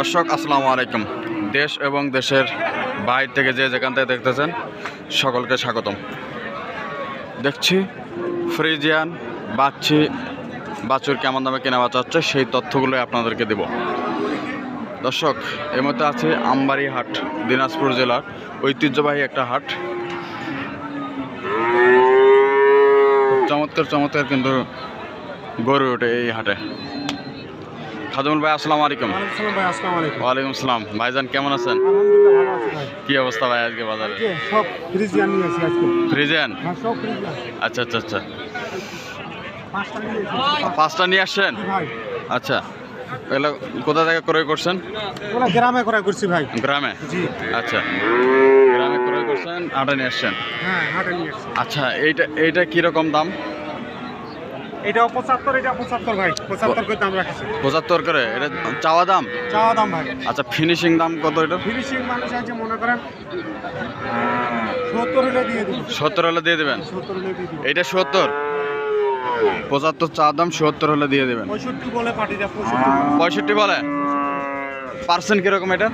দর্শক আসসালামু আলাইকুম। দেশ এবং দেশের বাইরে থেকে যে যেখান থেকে দেখতেছেন সকলকে স্বাগতম। দেখছি ফ্রিজিয়ান বাছুর কেমন দামে কেনা বেচা হচ্ছে সেই তথ্যগুলোই আপনাদেরকে দেব। দর্শক এর মধ্যে আছে আমবাড়ি হাট, দিনাজপুর জেলার ঐতিহ্যবাহী একটা হাট। চমৎকার চমৎকার কিন্তু গরু ওঠে এই হাটে। খাদুমুল ভাই আসসালামু আলাইকুম। ওয়ালাইকুম আসসালাম। ভাইজান কেমন আছেন? কি অবস্থা ভাই আজকে বাজারে? সব ফ্রিজিয়ান নিয়ে আসি আজকে। ফ্রিজিয়ান? হ্যাঁ, সব ফ্রিজিয়ান। আচ্ছা আচ্ছা আচ্ছা, পাঁচটা নিয়ে এসেছি। পাঁচটা নিয়ে আসছেন? ভাই আচ্ছা, এগুলো কোথা থেকে ক্রয় করছেন? ওরা গ্রামে করা করছি ভাই। গ্রামে? জি। আচ্ছা, গ্রামে ক্রয় করছেন, হাটে নিয়ে আসছেন। হ্যাঁ, হাটে নিয়ে আসছি। আচ্ছা, এইটা কীরকম দাম? এটাও 75, এটা 75 ভাই। 75 করে দাম রাখছি। 75 করে? এটা চাওয়া দাম? চাওয়া দাম ভাই। আচ্ছা, ফিনিশিং দাম কত এটা? ফিনিশিং মানুষ আছে মনে করেন 70 হলে দিয়ে দিন। 70 হলে দিয়ে দেবেন? 70 হলে দিয়ে দিন। এইটা 70? 75 চা দাম, 70 হলে দিয়ে দেবেন। 65 বলে পাটিটা 65 বলে? পার্সেন্ট কীরকম এটা?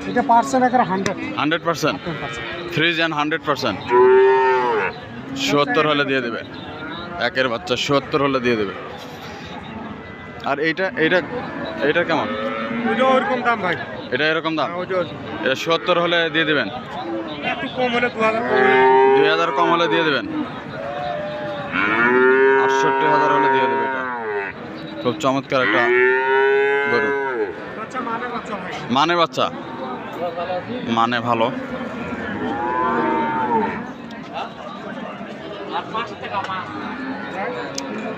এটা পার্সেন্ট একের 100। 100%? 100%। ফ্রিজিয়ান 100%? 70 হলে দিয়ে দেবে। একের বাচ্চা 70 হলে দিয়ে দেবে। আর এইটা কেমন? ওইটাও ওরকম দাম ভাই। এটা এরকম দাম? হ্যাঁ, ওইটাও এটা 70 হলে দিয়ে দেবেন? একটু কম হলে 2000 কম হলে 2000 কম হলে দিয়ে দেবেন? 68,000 হলে দিয়ে দেবে। এটা খুব চমৎকার একটা গরু। বাচ্চা মানের বাচ্চা ভাই। মানে বাচ্চা? মানে ভালো।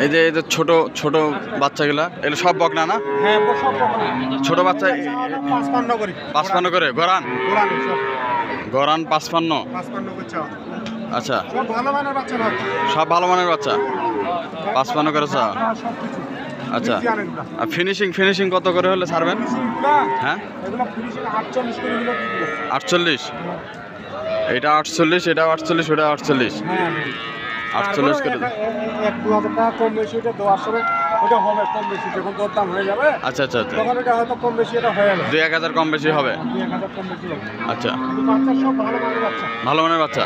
এই যে ছোট ছোট বাচ্চাগুলা, এগুলো সব বকনা না? হ্যাঁ, সব বকনা। ছোট বাচ্চা 55 করে। 55 করে? গরান? গোলানি সব গরান 55? 55 করে চাও। আচ্ছা, সব ভালো মানের বাচ্চা ভাই। সব ভালো মানের বাচ্চা 55 করে চা? হ্যাঁ, সব কিছু। আচ্ছা, ফ্রিজিয়ান এগুলা। আর ফিনিশিং কত করে হলে ছাড়বেন? ফিনিশিংগুলা, হ্যাঁ, এগুলা ফিনিশিং 48 করে হলে দিয়ে দিবো। 48? এটা 48, এটা 48, ওটা 48? হ্যাঁ, 48 করে? 1-2,000 টাকা কম বেশি এটা দেওয়ার সময় ওটা হবে কম বেশি, যখন তোর দাম হয়ে যাবে আচ্ছা আচ্ছা আচ্ছা, তখন এটা হয়তো কম বেশি এটা হয়ে যাবে। 2-1000 কম বেশি হবে? 2-1000 কম বেশি হবে। আচ্ছা, কিন্তু বাচ্চা সব ভালো মানের বাচ্চা। ভালো মানের বাচ্চা?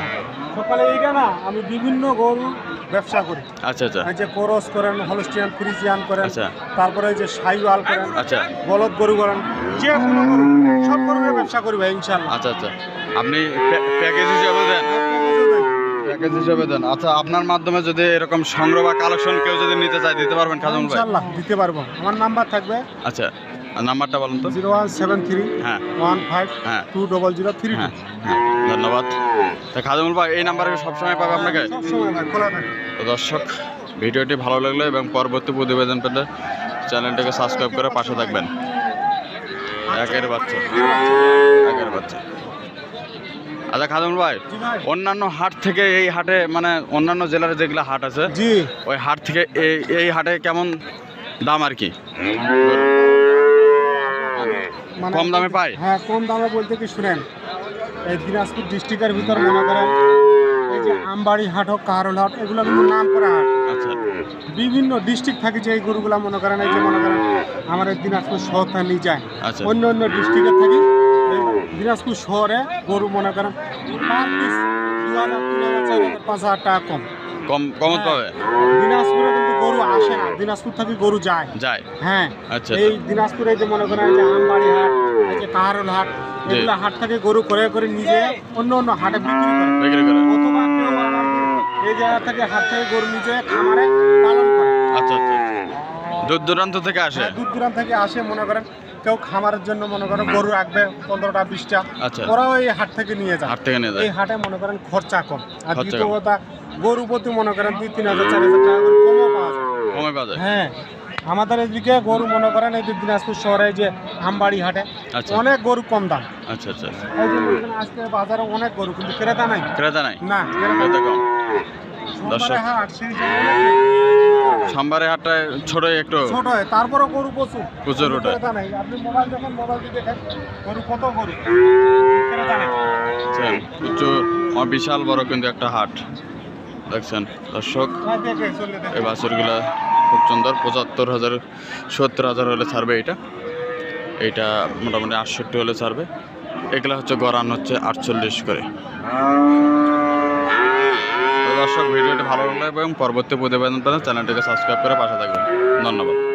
সকালে এইটা না, আমি বিভিন্ন গরু ব্যবসা করি। আচ্ছা আচ্ছা এই যে কোরস করেন, হলস্টিয়ান ফ্রিজিয়ান করেন, আচ্ছা। তারপরে এই যে শাহিওয়াল করেন, আচ্ছা বলদ গরু করেন, যে কোনো গরু সব গরুর ব্যবসা করি ভাই ইনশাআল্লাহ। আচ্ছা আচ্ছা, আপনি প্যাকেজ হিসাবে দেন? প্যাকেজ হিসাবে দেন। আচ্ছা, আপনার মাধ্যমে যদি এরকম সংগ্রহ বা কালেকশন কেউ যদি নিতে চায় দিতে পারবেন খাজুল ভাই? ইনশাআল্লাহ দিতে পারবো। আমার নাম্বার থাকবে আচ্ছা, আর নাম্বারটা বলুন তো। 0173 হ্যাঁ 15 হ্যাঁ 2003। হ্যাঁ হ্যাঁ, ধন্যবাদ। তা খাজুল ভাই এই নাম্বারে সবসময় পাবে আপনাকে? সব সময় ভাই খোলা থাকে। তো দর্শক, ভিডিওটি ভালো লাগলে এবং পরবর্তী প্রতিবেদন পেতে চ্যানেলটিকে সাবস্ক্রাইব করে পাশে থাকবেন। একের বাচ্চা। আচ্ছা খাজুল ভাই, জি ভাই। অন্যান্য হাট থেকে এই হাটে, মানে অন্যান্য জেলার যেগুলো হাট আছে জি, ওই হাট থেকে এই হাটে কেমন দাম আর কি? মানে কম দামে পায়? হ্যাঁ, কম দামে বলতে কি শুনেন, এই দিনাজপুর ডিস্ট্রিক্টের ভিতর মনে করেন এই যে আমবাড়ি হাট হোক, কাহারোল হাট, এগুলো কিন্তু নাম করা হাট। আচ্ছা বিভিন্ন ডিস্ট্রিক্ট থাকে যে এই গরুগুলা মনে করেন, এই যে মনে করেন আমার এই দিনাজপুর শহর থেকে নিয়ে যায়, আচ্ছা অন্য অন্য ডিস্ট্রিক্টে থাকি। এই দিনাজপুর শহরে গরু মনে করেন পার পিস 2,000, 3,000, 4,000, 5,000 টাকা কম। কমত পাবে? দিনাজপুরে কিন্তু গরু আসে না, দিনাজপুর থেকে গরু যায়। যায়? হ্যাঁ, আচ্ছা এই দিনাজপুরে যে মনে করেন এই যে আমবাড়ি হাট, এই যে কাহারোল হাট, জি। এগুলো হাট থেকে গরু করে করে নিজে অন্য অন্য হাটে বিক্রি করে। বিক্রি করে? অথবা কেউ আবার এই জায়গা থেকে হাট থেকে গরু নিজে খামারে পালন করে। আচ্ছা আচ্ছা, দূর দূরান্ত থেকে আসে? হ্যাঁ, দূর দূরান্ত থেকে আসে। মনে করেন কেউ খামারের জন্য মনে করেন গরু রাখবে 15টা 20টা, আচ্ছা। ওরাও এই হাট থেকে নিয়ে যায়। হাট থেকে নিয়ে যায়? এই হাটে মনে করেন খরচা কম, আর খরচা দ্বিতীয় কম। কথা গরু প্রতি মনে করেন 2-3,000, 4,000 টাকা করে কমও পাওয়া যায়। কমে পাওয়া যায়? হ্যাঁ, আমাদের এদিকে গরু মনে করেন এই যে দিনাজপুর শহরে যে আমবাড়ি হাটে আচ্ছা। অনেক গরু কম দাম। আচ্ছা আচ্ছা, এই যে মনে করেন আজকে বাজারে অনেক গরু, কিন্তু ক্রেতা নাই। ক্রেতা নাই? না, ক্রেতা কম। সোমবারে হাট, সেই জন্য সোমবারে হাটটায় ছোটই একটু ছোট হয়, তারপরে গরু প্রচুর প্রচুর কিন্তু ওঠে। ক্রেতা নাই। আপনি মোবাইল দেখেন, মোবাইল দিয়ে দেখেন গরু কত গরু, ক্রেতা নাই। প্রচুর, আমার বিশাল বড় কিন্তু একটা হাট দেখছেন দর্শক। হ্যাঁ, দেখে চলে দেখে। এই বাছুরগুলা খুব সুন্দর। 75,000, 70,000 হলে ছাড়বে এটা। এইটা মোটামুটি 68 হলে ছাড়বে। এগুলো হচ্ছে গড়ান হচ্ছে 48 করে। তো দর্শক, ভিডিওটি ভালো লাগলে এবং পরবর্তী প্রতিবেদন পেতে চ্যানেলটিকে সাবস্ক্রাইব করে পাশে থাকবেন। ধন্যবাদ।